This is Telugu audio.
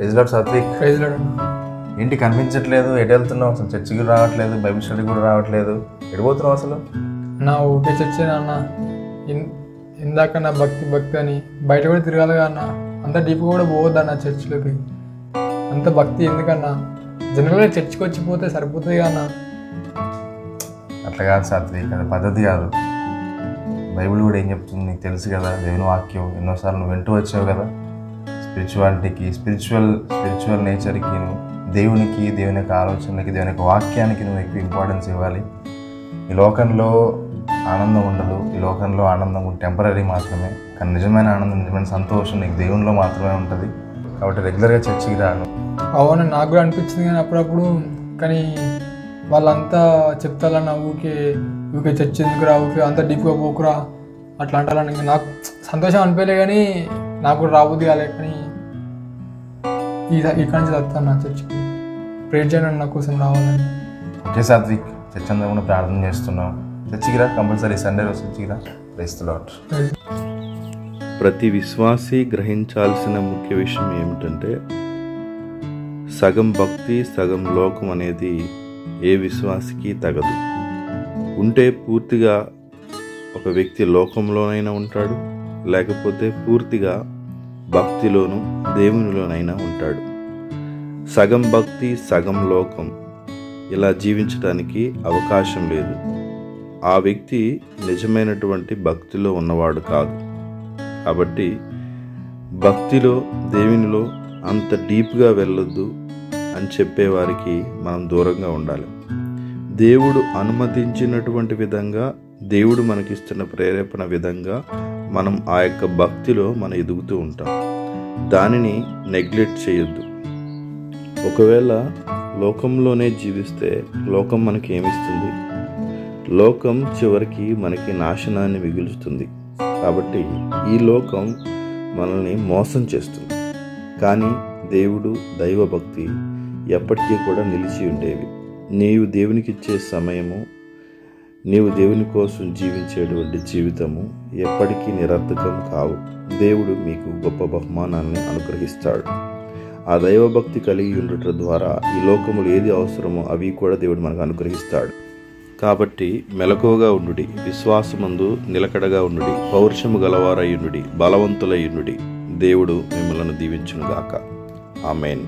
Praise lord Sathvik. Praise lord అన్న. ఏంటి కనిపించట్లేదు? ఎటు వెళ్తున్నావు? అసలు చర్చికి రావట్లేదు, బైబిల్ స్టడీ కూడా రావట్లేదు. ఎడిపోతున్నావు అసలు? నా ఊకే చర్చే అన్న. ఇందాక నా భక్తి అని బయట కూడా తిరగాలిగా అన్న. అంత డీప్గా కూడా పోవద్దన్న చర్చిలోకి. అంత భక్తి ఎందుకన్నా? జనరల్గా చర్చికి వచ్చిపోతే సరిపోతుంది అన్న. అట్లా కాదు సాత్విక్, అది పద్ధతి కాదు. బైబిల్ కూడా ఏం చెప్తుంది నీకు తెలుసు కదా, దేవుని వాక్యం ఎన్నోసార్లు నువ్వు వింటూ వచ్చావు కదా. స్పిరిచువాలిటీకి, స్పిరిచువల్ నేచర్కి, దేవునికి, దేవుని యొక్క ఆలోచనలకి, దేవుని యొక్క వాక్యానికి నువ్వు ఎక్కువ ఇంపార్టెన్స్ ఇవ్వాలి. ఈ లోకంలో ఆనందం ఉండదు. ఈ లోకంలో ఆనందం టెంపరీ మాత్రమే. కానీ నిజమైన ఆనందం, నిజమైన సంతోషం నీకు దేవునిలో మాత్రమే ఉంటుంది. కాబట్టి రెగ్యులర్గా చర్చికి రాను. అవును, నాకు కూడా అనిపించింది కానీ అప్పుడప్పుడు. కానీ వాళ్ళంతా చెప్తారన్న ఊకే చర్చి ఎందుకురా, ఊకే అంత డీప్గా పోకురా అట్లా అంటారని. నాకు సంతోషం అనిపించలే కానీ నాకు కూడా రాబోద్ది కాలే. కానీ ఇక్కడి నుంచి వస్తాను నా చర్చికి. ప్రేర్ చేయండి నా కోసం రావాలని. ఓకే సాత్విక్, చర్చ్ అందరూ కూడా ప్రార్థన చేస్తున్నాం. చర్చికి రా, కంపల్సరీ సండే రోజు చర్చికి రా. Praise the lord. ప్రతి విశ్వాసి గ్రహించాల్సిన ముఖ్య విషయం ఏమిటంటే, సగం భక్తి సగం లోకం అనేది ఏ విశ్వాసికి తగదు. ఉంటే పూర్తిగా ఒక వ్యక్తి లోకంలోనైనా ఉంటాడు, లేకపోతే పూర్తిగా భక్తిలోను దేవునిలోనైనా ఉంటాడు. సగం భక్తి సగం లోకం ఇలా జీవించడానికి అవకాశం లేదు. ఆ వ్యక్తి నిజమైనటువంటి భక్తిలో ఉన్నవాడు కాదు. కాబట్టి భక్తిలో, దేవునిలో అంత డీప్గా వెళ్ళొద్దు అని చెప్పేవారికి మనం దూరంగా ఉండాలి. దేవుడు అనుమతించినటువంటి విధంగా, దేవుడు మనకిస్తున్న ప్రేరేపణ విధంగా మనం ఆ యొక్క భక్తిలో మనం ఎదుగుతూ ఉంటాం. దానిని నెగ్లెక్ట్ చేయొద్దు. ఒకవేళ లోకంలోనే జీవిస్తే లోకం మనకి ఏమిస్తుంది? లోకం చివరికి మనకి నాశనాన్ని మిగులుస్తుంది. కాబట్టి ఈ లోకం మనల్ని మోసం చేస్తుంది. కానీ దేవుడు, దైవభక్తి ఎప్పటికీ కూడా నిలిచి ఉండేవి. నీవు దేవునికి ఇచ్చే సమయము, నీవు దేవుని కోసం జీవించేటువంటి జీవితము ఎప్పటికీ నిరర్థకం కావు. దేవుడు మీకు గొప్ప బహుమానాన్ని అనుగ్రహిస్తాడు. ఆ దైవభక్తి కలిగి ఉండటం ద్వారా ఈ లోకములు ఏది అవసరమో అవి కూడా దేవుడు మనకు అనుగ్రహిస్తాడు. కాబట్టి మెలకువగా ఉండుడి, విశ్వాసమందు నిలకడగా ఉండుడి, పౌరుషము గలవారయ్యుండుడి, బలవంతులయ్యుండుడి. దేవుడు మిమ్మల్ని దీవించునుగాక. ఆమేన్.